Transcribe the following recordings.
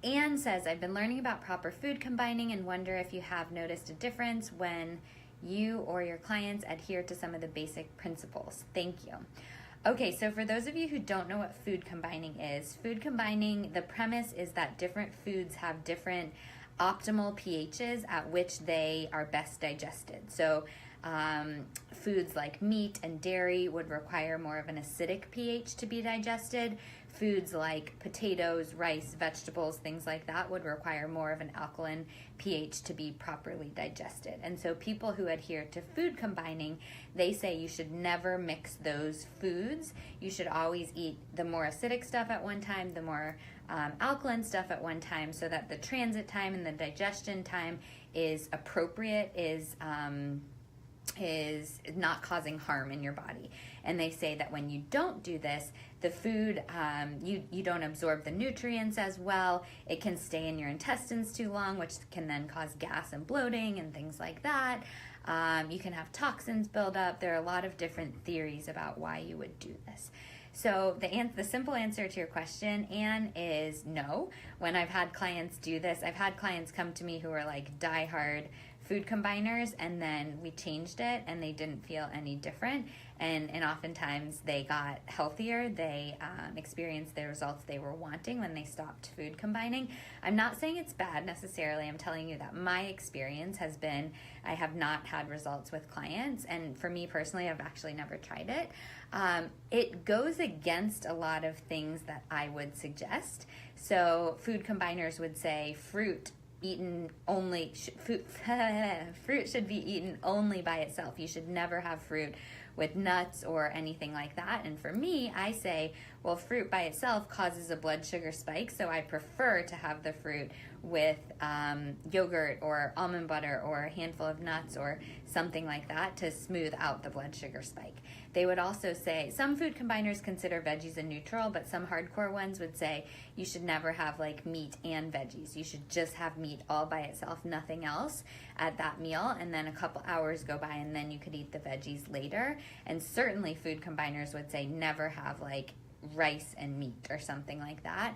Anne says, I've been learning about proper food combining and wonder if you have noticed a difference when you or your clients adhere to some of the basic principles. Thank you. Okay, so for those of you who don't know what food combining is, food combining, the premise is that different foods have different optimal pHs at which they are best digested. So foods like meat and dairy would require more of an acidic pH to be digested. Foods like potatoes, rice, vegetables, things like that would require more of an alkaline pH to be properly digested. And so people who adhere to food combining, they say you should never mix those foods. You should always eat the more acidic stuff at one time, the more alkaline stuff at one time, so that the transit time and the digestion time is appropriate, is not causing harm in your body. And they say that when you don't do this, the food, you don't absorb the nutrients as well. It can stay in your intestines too long, which can then cause gas and bloating and things like that. You can have toxins build up. There are a lot of different theories about why you would do this. So the simple answer to your question, Anne, is no. When I've had clients do this, I've had clients come to me who are like diehard food combiners, and then we changed it and they didn't feel any different. And oftentimes they got healthier. They experienced the results they were wanting when they stopped food combining. I'm not saying it's bad necessarily. I'm telling you that my experience has been, I have not had results with clients. And for me personally, I've actually never tried it. It goes against a lot of things that I would suggest. So food combiners would say fruit eaten only, fruit should be eaten only by itself. You should never have fruit with nuts or anything like that. And for me, I say, well, fruit by itself causes a blood sugar spike, so I prefer to have the fruit with yogurt or almond butter or a handful of nuts or something like that to smooth out the blood sugar spike. They would also say, some food combiners consider veggies a neutral, but some hardcore ones would say you should never have like meat and veggies. You should just have meat all by itself, nothing else at that meal, and then a couple hours go by and then you could eat the veggies later. And certainly food combiners would say never have like rice and meat or something like that.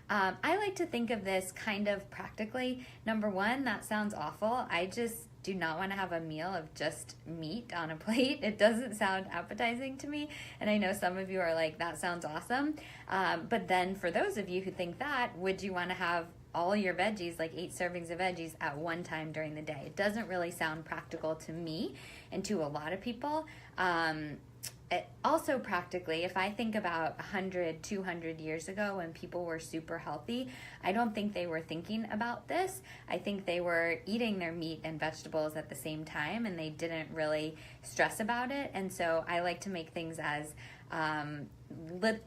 I like to think of this kind of practically. Number one, that sounds awful. I just do not want to have a meal of just meat on a plate. It doesn't sound appetizing to me. And I know some of you are like, that sounds awesome. But then for those of you who think that, would you want to have all your veggies, like 8 servings of veggies at one time during the day? It doesn't really sound practical to me and to a lot of people. Also practically, if I think about 100, 200 years ago when people were super healthy, I don't think they were thinking about this. I think they were eating their meat and vegetables at the same time and they didn't really stress about it. And so I like to make things as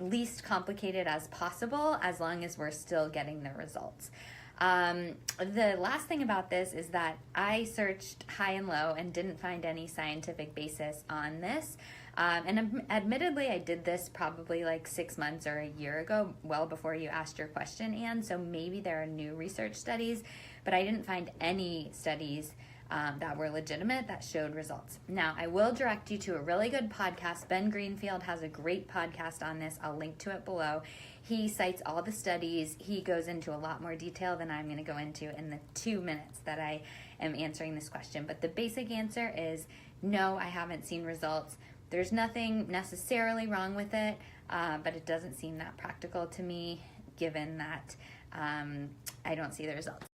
least complicated as possible, as long as we're still getting the results. The last thing about this is that I searched high and low and didn't find any scientific basis on this. And admittedly, I did this probably like 6 months or a year ago, well before you asked your question, Anne. So maybe there are new research studies, but I didn't find any studies that were legitimate that showed results. Now, I will direct you to a really good podcast. Ben Greenfield has a great podcast on this. I'll link to it below. He cites all the studies. He goes into a lot more detail than I'm going to go into in the 2 minutes that I am answering this question. But the basic answer is no, I haven't seen results. There's nothing necessarily wrong with it, but it doesn't seem that practical to me, given that I don't see the results.